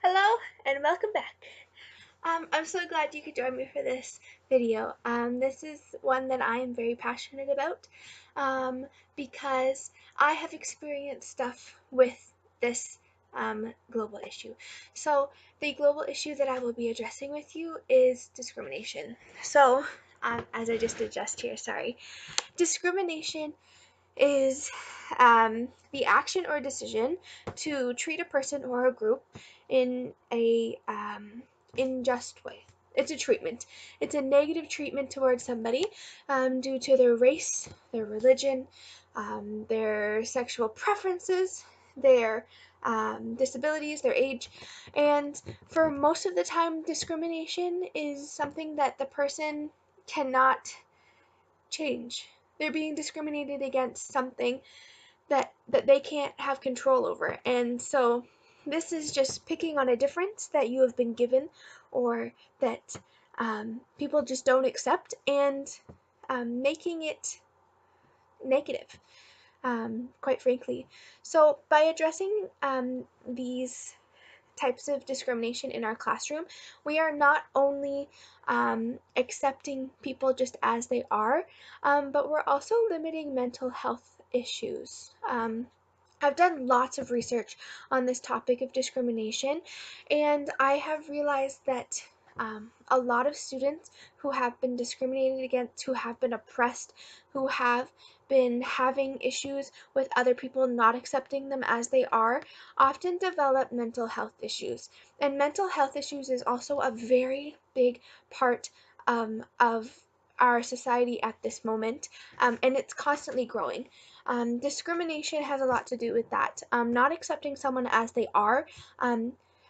Hello and welcome back. I'm so glad you could join me for this video. This is one that I am very passionate about um, because I have experienced stuff with this global issue. So the global issue that I will be addressing with you is discrimination. So as I just adjust here, sorry. Discrimination is the action or decision to treat a person or a group in a unjust way. It's a treatment. It's a negative treatment towards somebody due to their race, their religion, their sexual preferences, their disabilities, their age. And for most of the time, discrimination is something that the person cannot change. They're being discriminated against something that they can't have control over. And so this is just picking on a difference that you have been given or that people just don't accept and making it negative, quite frankly. So by addressing these types of discrimination in our classroom, we are not only accepting people just as they are, but we're also limiting mental health issues. I've done lots of research on this topic of discrimination, and I have realized that a lot of students who have been discriminated against, who have been oppressed, who have been having issues with other people not accepting them as they are, often develop mental health issues. And mental health issues is also a very big part of our society at this moment, and it's constantly growing. Discrimination has a lot to do with that. Not accepting someone as they are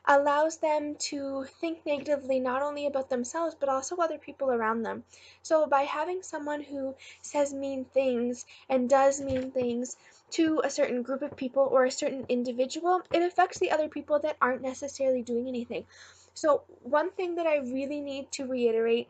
allows them to think negatively not only about themselves but also other people around them. So by having someone who says mean things and does mean things to a certain group of people or a certain individual, it affects the other people that aren't necessarily doing anything. So one thing that I really need to reiterate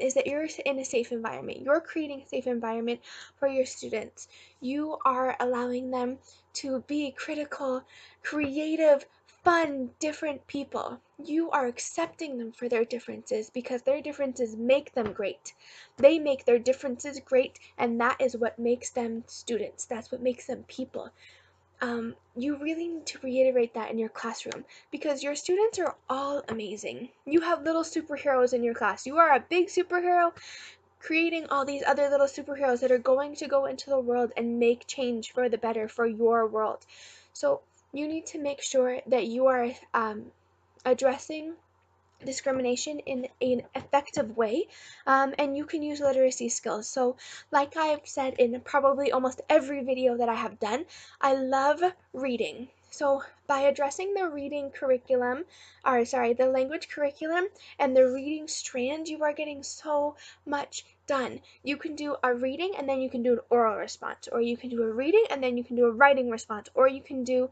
is that you're in a safe environment. You're creating a safe environment for your students. You are allowing them to be critical, creative, fun, different people. You are accepting them for their differences because their differences make them great. They make their differences great, and that is what makes them students. That's what makes them people. You really need to reiterate that in your classroom because your students are all amazing. You have little superheroes in your class. You are a big superhero creating all these other little superheroes that are going to go into the world and make change for the better for your world. So you need to make sure that you are addressing discrimination in an effective way, and you can use literacy skills. So like I've said in probably almost every video that I have done, I love reading. So by addressing the reading curriculum, or sorry, the language curriculum and the reading strand, you are getting so much done. You can do a reading and then you can do an oral response, or you can do a reading and then you can do a writing response, or you can do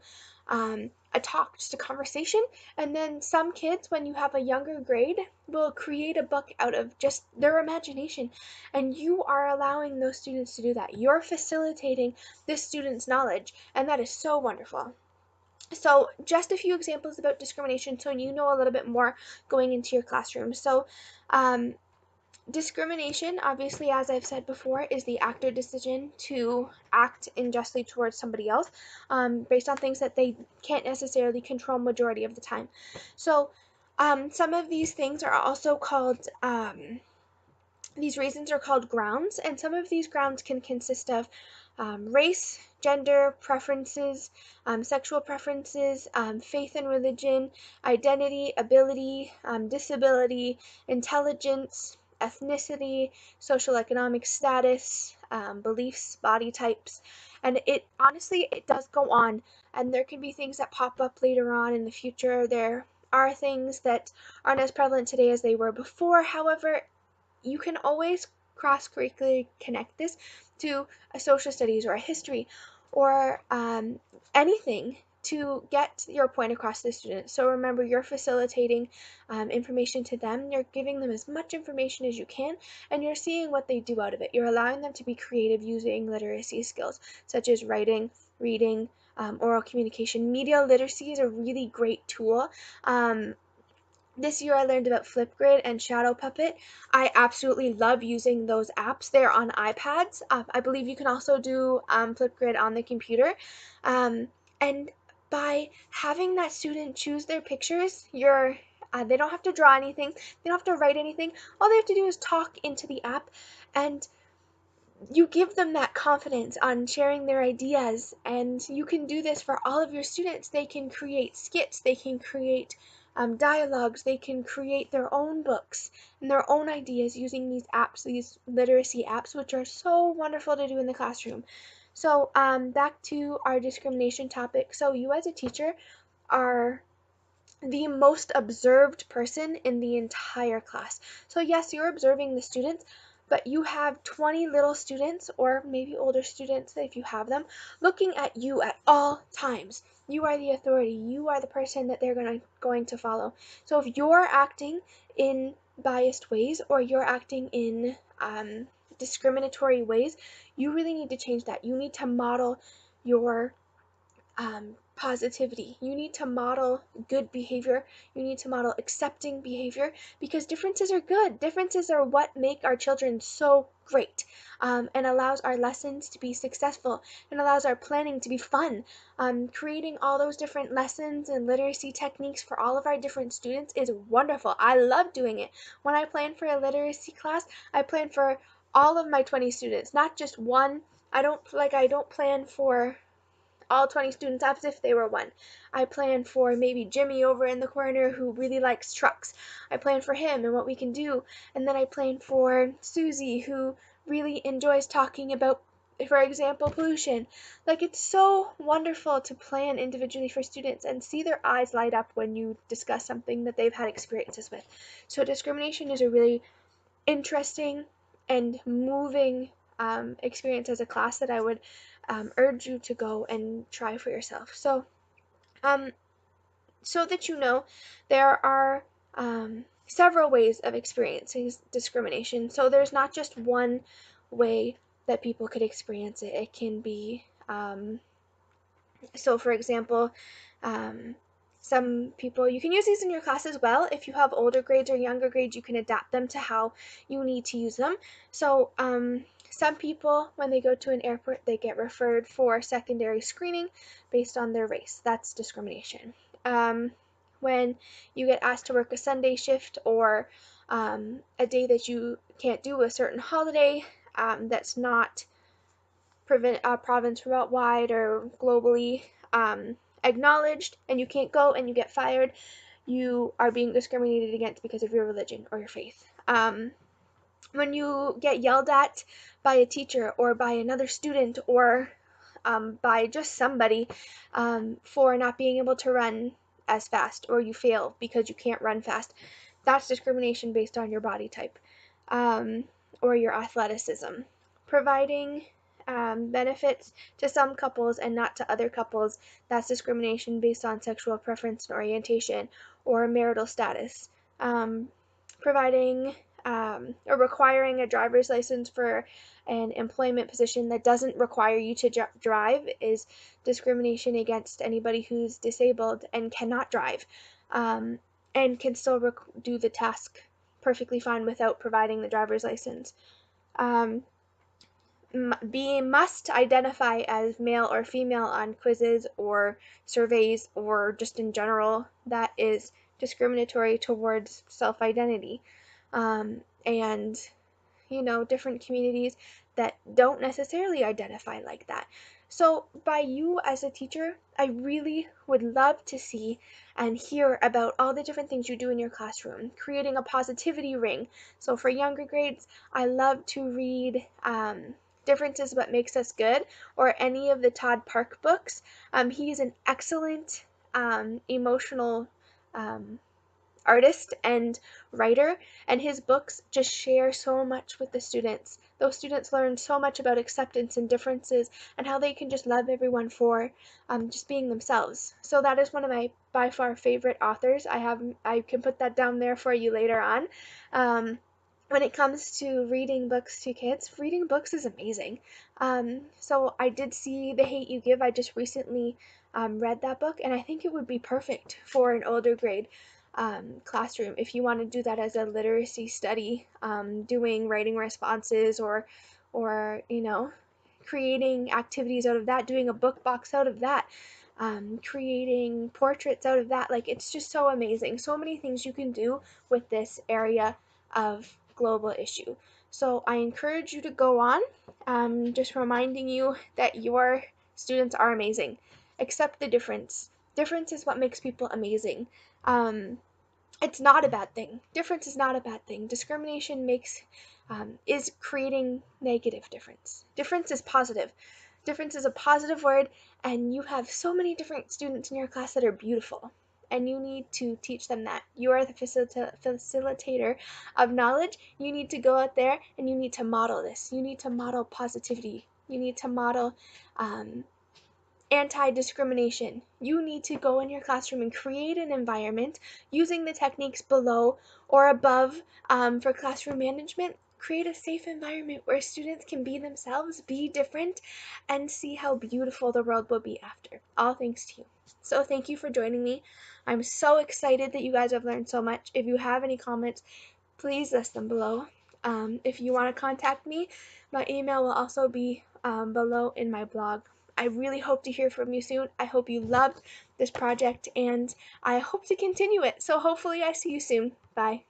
a talk, just a conversation. And then some kids, when you have a younger grade, will create a book out of just their imagination. And you are allowing those students to do that. You're facilitating this student's knowledge, and that is so wonderful. So just a few examples about discrimination so you know a little bit more going into your classroom. So discrimination, obviously, as I've said before, is the actor decision to act unjustly towards somebody else based on things that they can't necessarily control majority of the time. So some of these things are also called, these reasons are called grounds, and some of these grounds can consist of race, gender, preferences, sexual preferences, faith and religion, identity, ability, disability, intelligence, ethnicity, social economic status, beliefs, body types, and it honestly it does go on, and there can be things that pop up later on in the future. There are things that aren't as prevalent today as they were before. However, you can always cross-curricularly connect this to a social studies or a history or anything to get your point across to the students. So remember, you're facilitating information to them. You're giving them as much information as you can, and you're seeing what they do out of it. You're allowing them to be creative using literacy skills, such as writing, reading, oral communication. Media literacy is a really great tool. This year I learned about Flipgrid and Shadow Puppet. I absolutely love using those apps. They're on iPads. I believe you can also do Flipgrid on the computer. Um, and by having that student choose their pictures, they don't have to draw anything. They don't have to write anything. All they have to do is talk into the app, and you give them that confidence on sharing their ideas. And you can do this for all of your students. They can create skits, they can create dialogues, they can create their own books and their own ideas using these apps, these literacy apps, which are so wonderful to do in the classroom. So back to our discrimination topic. So you as a teacher are the most observed person in the entire class. So yes, you're observing the students, but you have 20 little students, or maybe older students if you have them, looking at you at all times. You are the authority. You are the person that they're going to follow. So if you're acting in biased ways, or you're acting in discriminatory ways, you really need to change that. You need to model your positivity. You need to model good behavior. You need to model accepting behavior, because differences are good. Differences are what make our children so great, and allows our lessons to be successful, and allows our planning to be fun. Creating all those different lessons and literacy techniques for all of our different students is wonderful. I love doing it. When I plan for a literacy class, I plan for all of my 20 students, not just one. I don't plan for all 20 students as if they were one. I plan for maybe Jimmy over in the corner who really likes trucks. I plan for him and what we can do. And then I plan for Susie, who really enjoys talking about, for example, pollution. Like, it's so wonderful to plan individually for students and see their eyes light up when you discuss something that they've had experiences with. So discrimination is a really interesting and moving experience as a class that I would urge you to go and try for yourself. Um, so that you know, there are several ways of experiencing discrimination. So there's not just one way that people could experience it. It can be so, for example, um, some people, you can use these in your class as well. If you have older grades or younger grades, you can adapt them to how you need to use them. So some people, when they go to an airport, they get referred for secondary screening based on their race. That's discrimination. When you get asked to work a Sunday shift, or a day that you can't do a certain holiday, that's not province wide or globally acknowledged, and you can't go and you get fired, you are being discriminated against because of your religion or your faith. When you get yelled at by a teacher or by another student, or by just somebody for not being able to run as fast, or you fail because you can't run fast, that's discrimination based on your body type, or your athleticism. Providing benefits to some couples and not to other couples, that's discrimination based on sexual preference and orientation, or marital status. Providing or requiring a driver's license for an employment position that doesn't require you to drive is discrimination against anybody who's disabled and cannot drive, and can still do the task perfectly fine without providing the driver's license. Must identify as male or female on quizzes or surveys, or just in general, that is discriminatory towards self-identity. And different communities that don't necessarily identify like that. So by you as a teacher, I really would love to see and hear about all the different things you do in your classroom, creating a positivity ring. So for younger grades, I love to read Difference is What Makes Us Good, or any of the Todd Park books. He's an excellent emotional artist and writer, and his books just share so much with the students. Those students learn so much about acceptance and differences, and how they can just love everyone for just being themselves. So that is one of my by far favorite authors. I can put that down there for you later on. when it comes to reading books to kids, reading books is amazing. So I did see The Hate You Give. I just recently read that book, and I think it would be perfect for an older grade classroom if you want to do that as a literacy study, doing writing responses or creating activities out of that, doing a book box out of that. Creating portraits out of that. Like, it's just so amazing. So many things you can do with this area of global issue. So I encourage you to go on, just reminding you that your students are amazing. Accept the difference. Difference is what makes people amazing. Um, it's not a bad thing. Difference is not a bad thing. Discrimination is creating negative difference. Difference is positive. Difference is a positive word, and you have so many different students in your class that are beautiful. And you need to teach them that. You are the facilitator of knowledge. You need to go out there and you need to model this. You need to model positivity. You need to model anti-discrimination. You need to go in your classroom and create an environment using the techniques below or above for classroom management. Create a safe environment where students can be themselves, be different, and see how beautiful the world will be after. All thanks to you. So thank you for joining me. I'm so excited that you guys have learned so much. If you have any comments, please list them below. If you want to contact me, my email will also be below in my blog. I really hope to hear from you soon. I hope you loved this project, and I hope to continue it. So hopefully I see you soon. Bye.